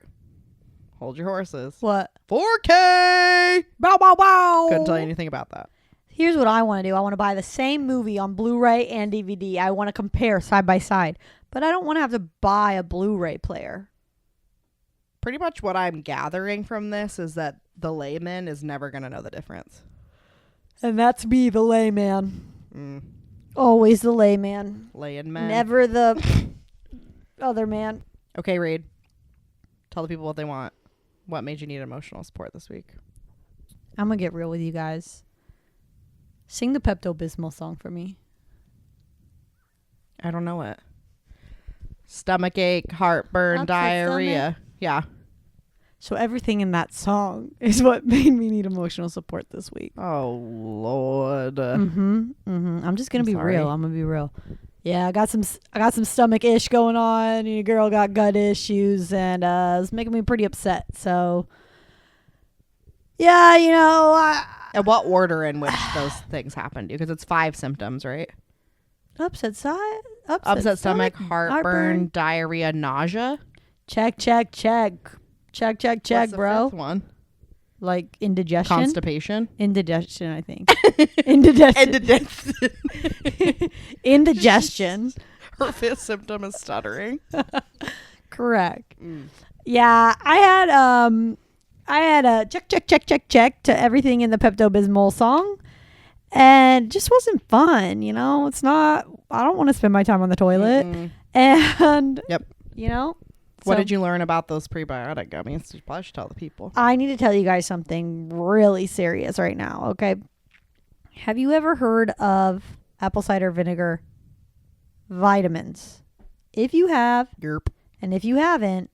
Hold your horses. What? 4K! Bow, bow, bow! Couldn't tell you anything about that. Here's what I want to do. I want to buy the same movie on Blu-ray and DVD. I want to compare side by side. But I don't want to have to buy a Blu-ray player. Pretty much what I'm gathering from this is that the layman is never going to know the difference. And that's me, the layman. Always the layman. Laying man. Never the other man. Okay, Reed. Tell the people what they want. What made you need emotional support this week? I'm going to get real with you guys. Sing the Pepto-Bismol song for me. I don't know it. Stomach ache, heartburn, Upset diarrhea. Yeah. So everything in that song is what made me need emotional support this week. Oh, Lord. I'm just going to be sorry. real. I'm going to be real. Yeah, I got some stomach ish going on. And your girl got gut issues, and it's making me pretty upset. So, yeah, And what order in which those things happened to you? Because it's 5 symptoms, right? upset stomach, heartburn, diarrhea, nausea. Check, What's the bro. 5th one? Like indigestion, Constipation. indigestion. I think indigestion. Indigestion. Her 5th symptom is stuttering. Correct. Yeah, I had a check to everything in the Pepto-Bismol song, and it just wasn't fun. It's not. I don't want to spend my time on the toilet. And Yep. So What did you learn about those prebiotic gummies? You probably should tell the people. I need to tell you guys something really serious right now. Okay. Have you ever heard of apple cider vinegar vitamins? If you have, Yerp. and if you haven't,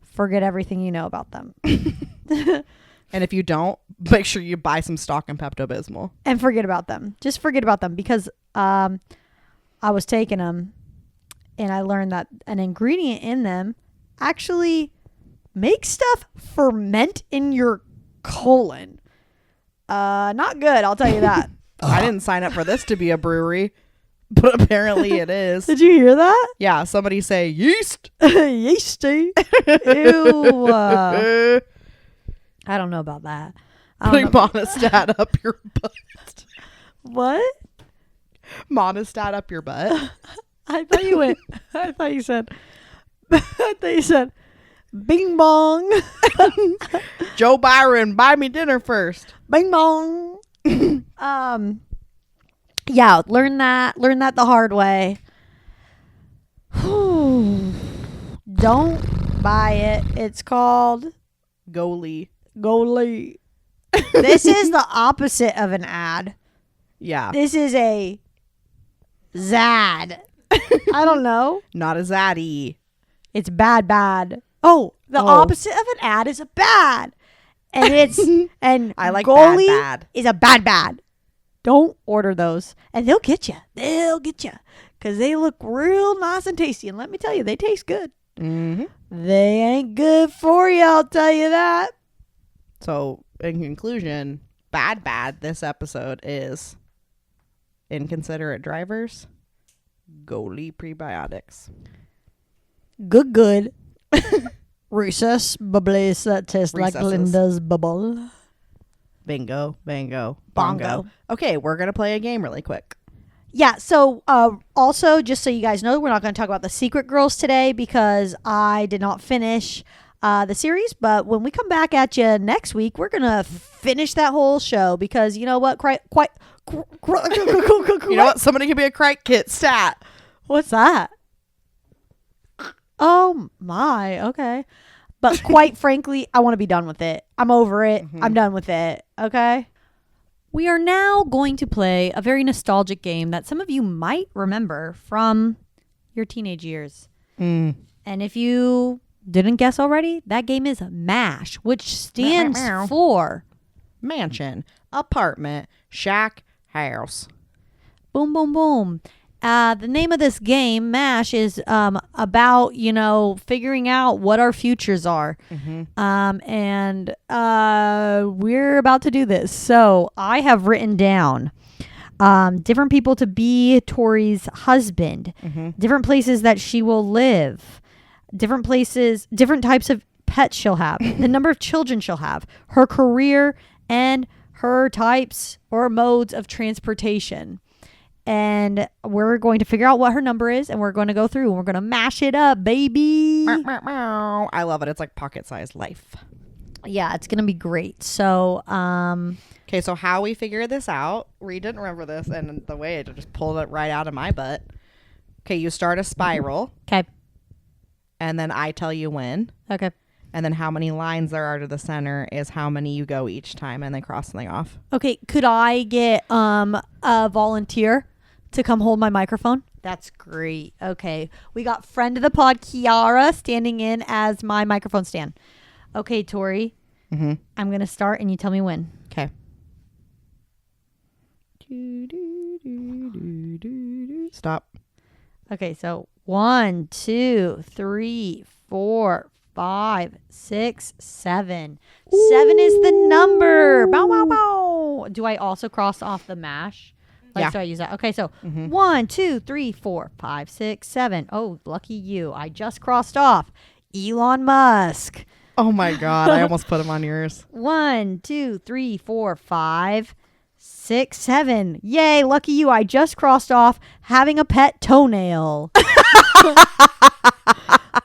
forget everything you know about them. And if you don't, make sure you buy some stock in Pepto-Bismol. And forget about them. Just forget about them, because I was taking them and I learned that an ingredient in them actually makes stuff ferment in your colon. Not good, I'll tell you that. I didn't sign up for this to be a brewery, but apparently it is. Did you hear that? Yeah, somebody say yeast. Yeasty. Ew. I don't know about that. Putting monostat up your butt. What? Monostat up your butt. I thought you said bing bong. Joe Byron, buy me dinner first. Bing bong. Yeah, learn that the hard way. Don't buy it. It's called Goalie. This is the opposite of an ad. Yeah. This is a Zad. I don't know. Not a zaddy. It's bad. Oh, the opposite of an ad is a bad. And and I like goalie bad. is a bad. Don't order those. And they'll get you. Because they look real nice and tasty. And let me tell you, they taste good. Mm-hmm. They ain't good for you, I'll tell you that. So, in conclusion, bad this episode is inconsiderate drivers, goalie prebiotics. Good. Recess bubblies that taste like Recesses. Linda's bubble. Bingo, bango, Bongo. Okay, we're going to play a game really quick. Yeah, so also, just so you guys know, we're not going to talk about the Secret Girls today because I did not finish the series. But when we come back at you next week, we're going to finish that whole show because you know what? You know what? Somebody can be a crike kit stat. What's that? Oh, my. Okay. But quite frankly, I want to be done with it. I'm over it. Mm-hmm. I'm done with it. Okay? We are now going to play a very nostalgic game that some of you might remember from your teenage years. And if you didn't guess already, that game is MASH, which stands for Mansion, apartment, shack, house. boom, boom, boom. The name of this game, MASH, is about, figuring out what our futures are. And we're about to do this. So I have written down different people to be Tori's husband, different places that she will live, different places, different types of pets she'll have, the number of children she'll have, her career, and her types or modes of transportation. And we're going to figure out what her number is, and we're going to go through and we're going to mash it up, baby. I love it. It's like pocket-sized life. Yeah, it's going to be great. So, okay, so how we figure this out, Reed didn't remember this, and the way I just pulled it right out of my butt. Okay, you start a spiral. Okay. And then I tell you when. Okay. And then how many lines there are to the center is how many you go each time, and then cross something off. Okay, could I get a volunteer to come hold my microphone? That's great. Okay. We got friend of the pod, Kiara, standing in as my microphone stand. Okay, Tori. I'm going to start and you tell me when. Okay. Stop. Okay, so 1, 2, 3, 4, 5, 6, 7. Ooh. 7 is the number. Bow, bow, bow. Do I also cross off the MASH? Yeah. So I use that. Okay, so 1, 2, 3, 4, 5, 6, 7. Oh, lucky you. I just crossed off Elon Musk. Oh my God. I almost put him on yours. 1, 2, 3, 4, 5, 6, 7. Yay, lucky you. I just crossed off having a pet toenail.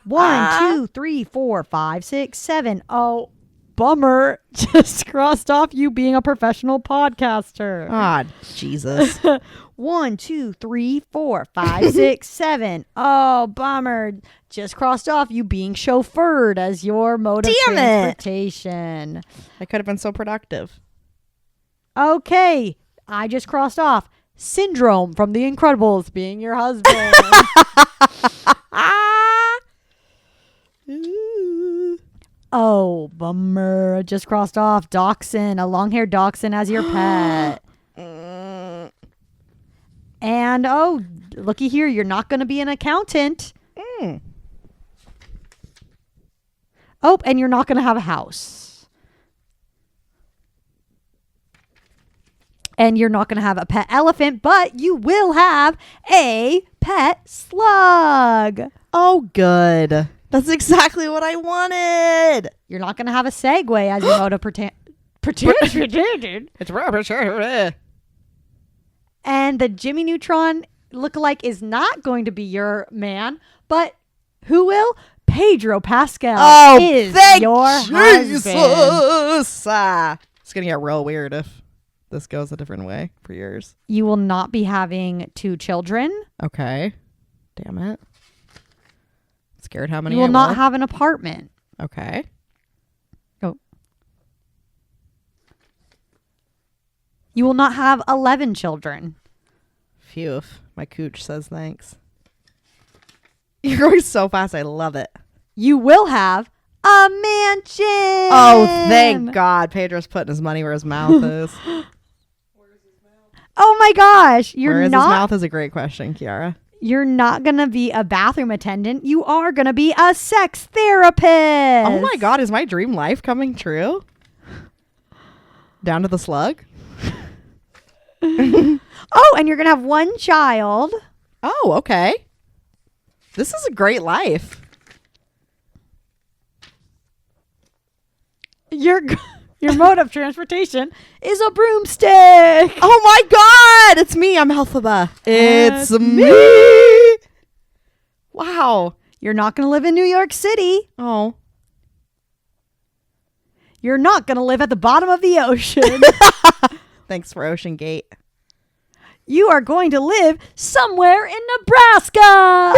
1, 2, 3, 4, 5, 6, 7. Oh, bummer. Just crossed off you being a professional podcaster. Ah, Jesus. 1, 2, 3, 4, 5, 6, 7. Oh, bummer. Just crossed off you being chauffeured as your mode of transportation. I could have been so productive. Okay. I just crossed off Syndrome from The Incredibles being your husband. Oh, bummer. Just crossed off Dachshund, a long-haired Dachshund as your pet. And, oh, looky here. You're not going to be an accountant. Oh, and you're not going to have a house. And you're not going to have a pet elephant, but you will have a pet slug. Oh, good. That's exactly what I wanted. You're not going to have a Segway as your mode of pretended. It's rubber. And the Jimmy Neutron lookalike is not going to be your man, but who will? Pedro Pascal is your husband. It's going to get real weird if this goes a different way for yours. You will not be having 2 children. Okay. Damn it. Scared how many You will not have an apartment. Okay. Oh. You will not have 11 children. Phew. My cooch says thanks. You're going so fast. I love it. You will have a mansion. Oh, thank God. Pedro's putting his money where his mouth is. Oh my gosh. Where is his mouth is a great question, Kiara. You're not going to be a bathroom attendant. You are going to be a sex therapist. Oh my God. Is my dream life coming true? Down to the slug? Oh, and you're going to have 1 child. Oh, okay. This is a great life. Your mode of transportation is a broomstick. Oh my God. It's me. I'm Elphaba. It's me. Wow. You're not going to live in New York City. Oh. You're not going to live at the bottom of the ocean. Thanks for Ocean Gate. You are going to live somewhere in Nebraska.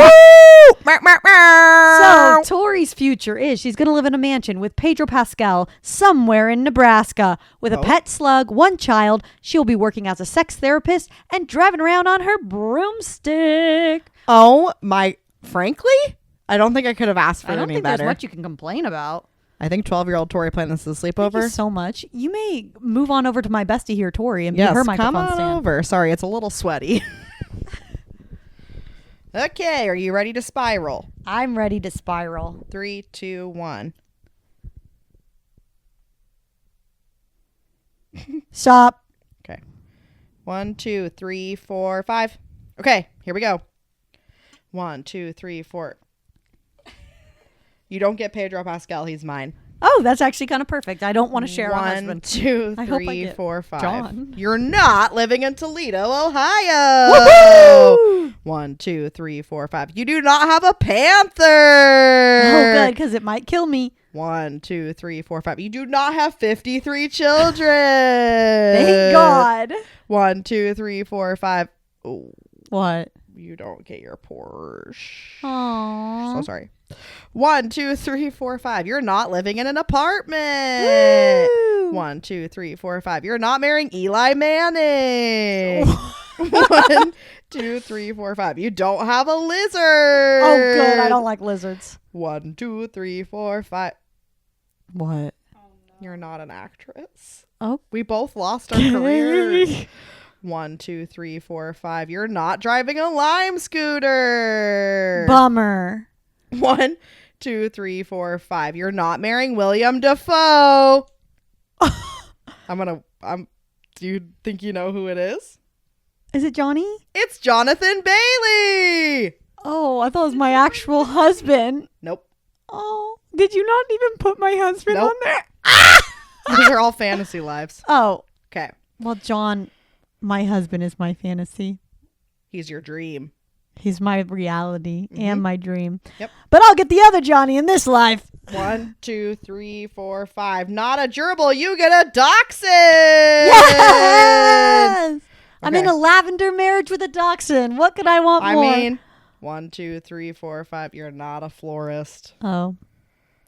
So Tori's future is she's going to live in a mansion with Pedro Pascal somewhere in Nebraska with a pet slug, 1 child. She'll be working as a sex therapist and driving around on her broomstick. Oh my, frankly, I don't think I could have asked for any better. I don't think there's much you can complain about. I think 12-year-old Tori planned this as a sleepover. Thank you so much. You may move on over to my bestie here, Tori, and be her microphone come on stand. over. Sorry, it's a little sweaty. Okay, are you ready to spiral? I'm ready to spiral. 3, 2, 1. Stop. Okay. 1, 2, 3, 4, 5. Okay, here we go. 1, 2, 3, 4. You don't get Pedro Pascal. He's mine. Oh, that's actually kind of perfect. I don't want to share 1, a husband. 2, I hope I 3, get 4, 5. John. You're not living in Toledo, Ohio. Woohoo! 1, 2, 3, 4, 5. You do not have a panther. Oh, good, because it might kill me. 1, 2, 3, 4, 5. You do not have 53 children. Thank God. 1, 2, 3, 4, 5. Oh, What? you don't get your Porsche. Aww. So sorry. 1, 2, 3, 4, 5. You're not living in an apartment. Woo! 1, 2, 3, 4, 5. You're not marrying Eli Manning. 1, 2, 3, 4, 5. You don't have a lizard. Oh, good. I don't like lizards. 1, 2, 3, 4, 5. What? You're not an actress. Oh. We both lost our careers. 1, 2, 3, 4, 5. You're not driving a Lime scooter. Bummer. 1, 2, 3, 4, 5. You're not marrying William Dafoe. Do you think you know who it is? Is it Johnny? It's Jonathan Bailey. Oh, I thought it was my actual husband. Nope. Oh, did you not even put my husband Nope. on there? These are all fantasy lives. Oh, Okay. well, John, my husband is my fantasy. He's your dream. He's my reality and my dream. Yep. But I'll get the other Johnny in this life. 1, 2, 3, 4, 5. Not a gerbil. You get a dachshund. Yes! I'm Okay. in a lavender marriage with a dachshund. What could I want more? I mean, 1, 2, 3, 4, 5. You're not a florist. Oh.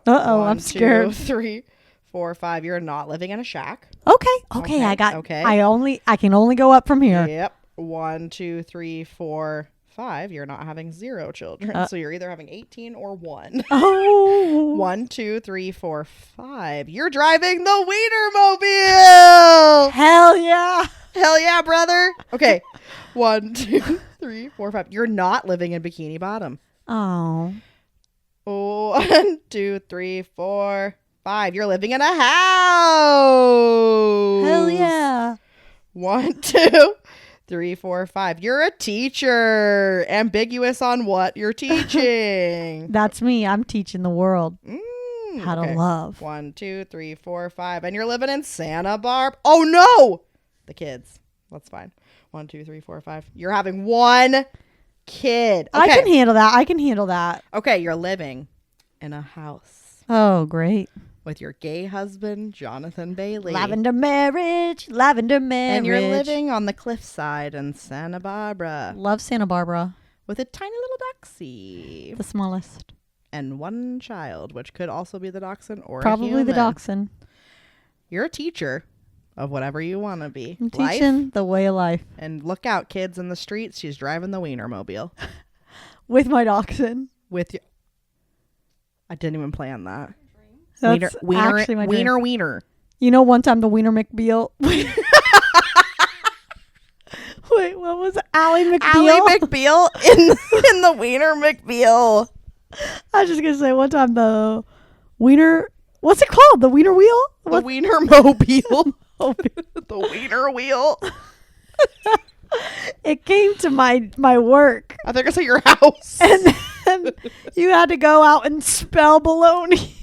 Uh-oh, 1, I'm scared. 2, 3, 4, 5. You're not living in a shack. Okay, I got okay. I can only go up from here. Yep. 1, 2, 3, 4, 5. You're not having 0 children. So you're either having 18 or 1. Oh. 1, 2, 3, 4, 5. You're driving the Wiener McBeal. Hell yeah. Hell yeah, brother. Okay. 1, 2, 3, 4, 5. You're not living in Bikini Bottom. Oh. 1, 2, 3, 4, 5. You're living in a house. Hell yeah. 1, 2, 3, 4, 5. You're a teacher. Ambiguous on what you're teaching. That's me. I'm teaching the world. How to love. 1, 2, 3, 4, 5. And you're living in Santa Barbara. Oh, no. The kids. That's fine. 1, 2, 3, 4, 5. You're having one kid. Okay. I can handle that. Okay, you're living in a house. Oh, great. With your gay husband, Jonathan Bailey. Lavender marriage. And you're living on the cliffside in Santa Barbara. Love Santa Barbara. With a tiny little dachshund. The smallest. And one child, which could also be the dachshund or probably the dachshund. You're a teacher of whatever you want to be. I'm teaching the way of life. And look out, kids in the streets. She's driving the Wiener McBeal. With my dachshund. With you. I didn't even plan that. That's actually my dream. Wiener. You know, one time the Wiener McBeal. Wait, what was it? Ally McBeal? Ally McBeal in the Wiener McBeal. I was just going to say, one time the Wiener... What's it called? The Wiener Wheel? The Wiener Mobile. The Wiener Wheel. It came to my work. I think it's at your house. And then you had to go out and spell baloney.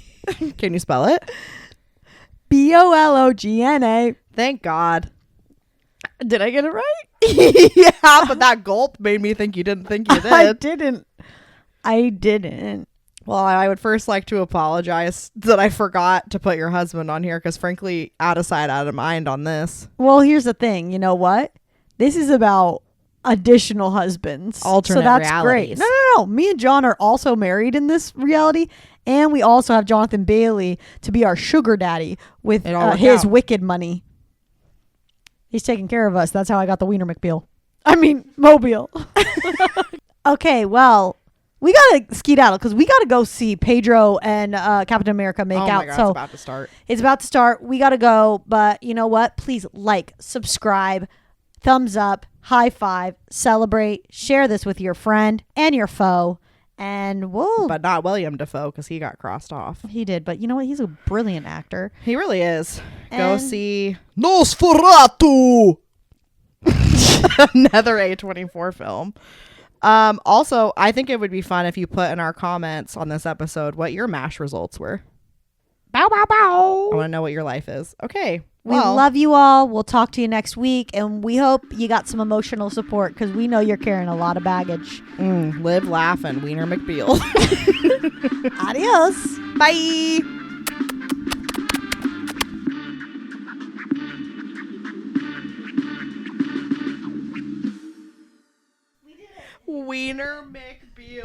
Can you spell it? BOLOGNA. Thank God. Did I get it right? Yeah, but that gulp made me think you didn't think you did. I didn't. Well, I would first like to apologize that I forgot to put your husband on here because, frankly, out of sight, out of mind on this. Well, here's the thing. You know what? This is about additional husbands. Alternate so that's realities. Great. No. Me and John are also married in this reality. And we also have Jonathan Bailey to be our sugar daddy with his wicked money. He's taking care of us. That's how I got the Wiener McBeal. I mean, Mobile. Okay, well, we got to skedaddle because we got to go see Pedro and Captain America make out. My God, it's about to start. It's about to start. We got to go. But you know what? Please like, subscribe, thumbs up, high five, celebrate, share this with your friend and your foe. And whoa. But not William Dafoe because he got crossed off. He did. But you know what? He's a brilliant actor. He really is. Go see Nosferatu. Another A24 film. Also, I think it would be fun if you put in our comments on this episode what your MASH results were. Bow, bow, bow. I want to know what your life is. Okay. We love you all. We'll talk to you next week. And we hope you got some emotional support because we know you're carrying a lot of baggage. Live laughing, Wiener McBeal. Adios. Bye. Wiener McBeal.